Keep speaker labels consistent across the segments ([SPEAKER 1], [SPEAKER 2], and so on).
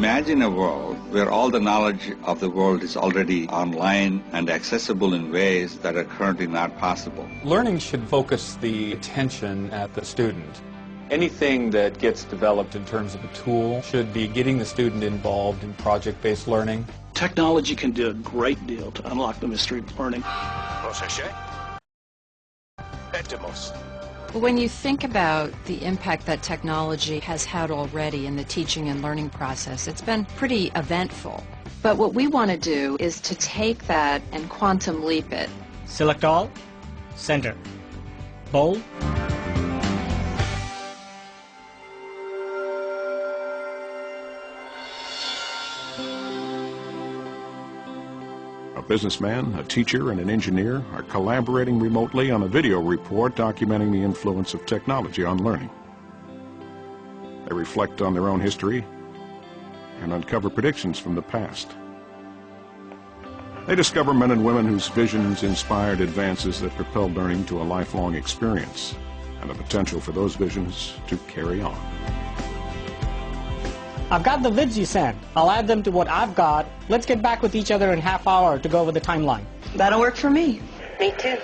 [SPEAKER 1] imagine a world where all the knowledge of the world is already online and accessible in ways that are currently not possible.
[SPEAKER 2] Learning should focus the attention at the student. Anything that gets developed in terms of a tool should be getting the student involved in project-based learning.
[SPEAKER 3] Technology can do a great deal to unlock the mystery of learning.
[SPEAKER 4] When you think about the impact that technology has had already in the teaching and learning process, it's been pretty eventful. But what we want to do is to take that and quantum leap it.
[SPEAKER 5] Select all, center, bold.
[SPEAKER 6] A businessman, a teacher, and an engineer are collaborating remotely on a video report documenting the influence of technology on learning. They reflect on their own history and uncover predictions from the past. They discover men and women whose visions inspired advances that propelled learning to a lifelong experience and the potential for those visions to carry on.
[SPEAKER 5] I've got the vids you sent. I'll add them to what I've got. Let's get back with each other in half hour to go over the timeline.
[SPEAKER 7] That'll work for me.
[SPEAKER 8] Me too.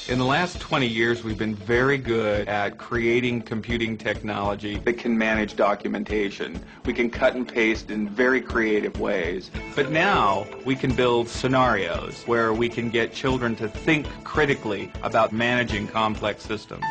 [SPEAKER 2] In the last 20 years, we've been very good at creating computing technology that can manage documentation. We can cut and paste in very creative ways. But now we can build scenarios where we can get children to think critically about managing complex systems.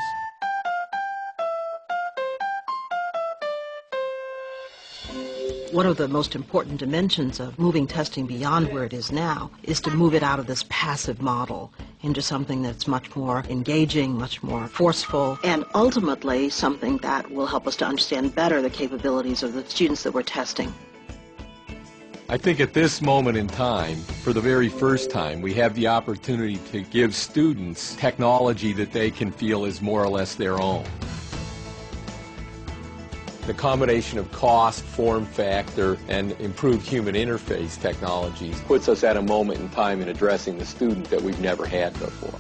[SPEAKER 7] One of the most important dimensions of moving testing beyond where it is now is to move it out of this passive model into something that's much more engaging, much more forceful, and ultimately something that will help us to understand better the capabilities of the students that we're testing.
[SPEAKER 9] I think at this moment in time, for the very first time, we have the opportunity to give students technology that they can feel is more or less their own. The combination of cost, form factor, and improved human interface technologies puts us at a moment in time in addressing the student that we've never had before.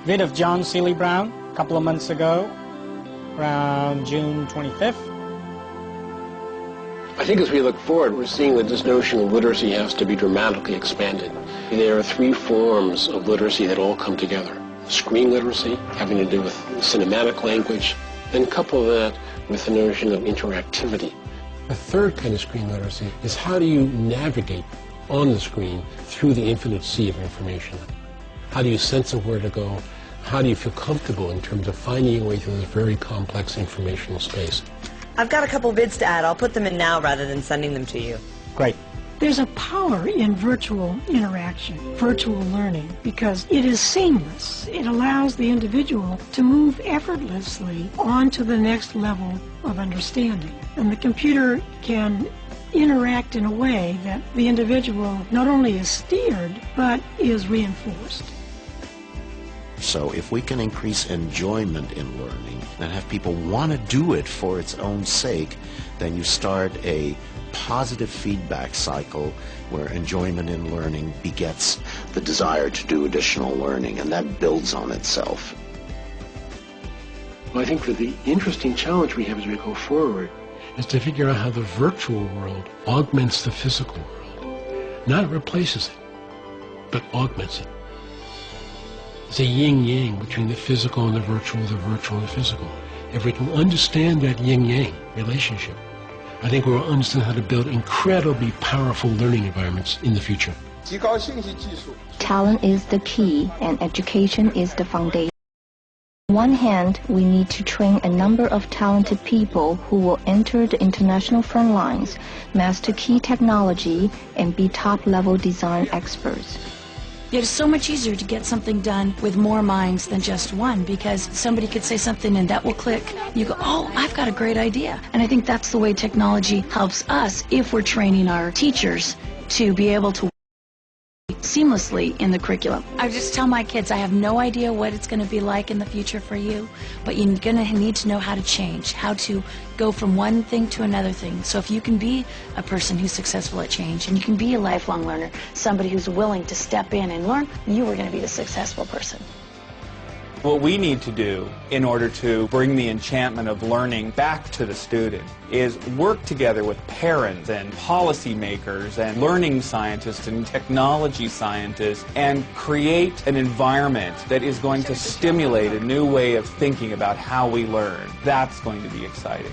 [SPEAKER 5] Vid of John Seeley Brown a couple of months ago, around June 25th.
[SPEAKER 10] I think as we look forward, we're seeing that this notion of literacy has to be dramatically expanded. There are three forms of literacy that all come together. Screen literacy, having to do with cinematic language, and couple that with the notion of interactivity.
[SPEAKER 11] A third kind of screen literacy is how do you navigate on the screen through the infinite sea of information? How do you sense of where to go? How do you feel comfortable in terms of finding your way through this very complex informational space?
[SPEAKER 8] I've got a couple vids to add. I'll put them in now rather than sending them to you.
[SPEAKER 5] Great.
[SPEAKER 12] There's a power in virtual interaction, virtual learning, because it is seamless. It allows the individual to move effortlessly on to the next level of understanding. And the computer can interact in a way that the individual not only is steered, but is reinforced.
[SPEAKER 13] So if we can increase enjoyment in learning and have people want to do it for its own sake, then you start a positive feedback cycle where enjoyment in learning begets the desire to do additional learning, and that builds on itself.
[SPEAKER 10] Well, I think that the interesting challenge we have as we go forward
[SPEAKER 11] is to figure out how the virtual world augments the physical world. Not replaces it, but augments it. It's a yin-yang between the physical and the virtual and the physical. If we can understand that yin-yang relationship, I think we'll understand how to build incredibly powerful learning environments in the future.
[SPEAKER 14] Talent is the key and education is the foundation. On one hand, we need to train a number of talented people who will enter the international front lines, master key technology, and be top-level design experts.
[SPEAKER 15] It is so much easier to get something done with more minds than just one, because somebody could say something and that will click. You go, oh, I've got a great idea. And I think that's the way technology helps us if we're training our teachers to be able to seamlessly in the curriculum. I just tell my kids, I have no idea what it's going to be like in the future for you, but you're going to need to know how to change, how to go from one thing to another thing. So if you can be a person who's successful at change, and you can be a lifelong learner, somebody who's willing to step in and learn, you are going to be the successful person.
[SPEAKER 2] What we need to do in order to bring the enchantment of learning back to the student is work together with parents and policymakers and learning scientists and technology scientists and create an environment that is going to stimulate a new way of thinking about how we learn. That's going to be exciting.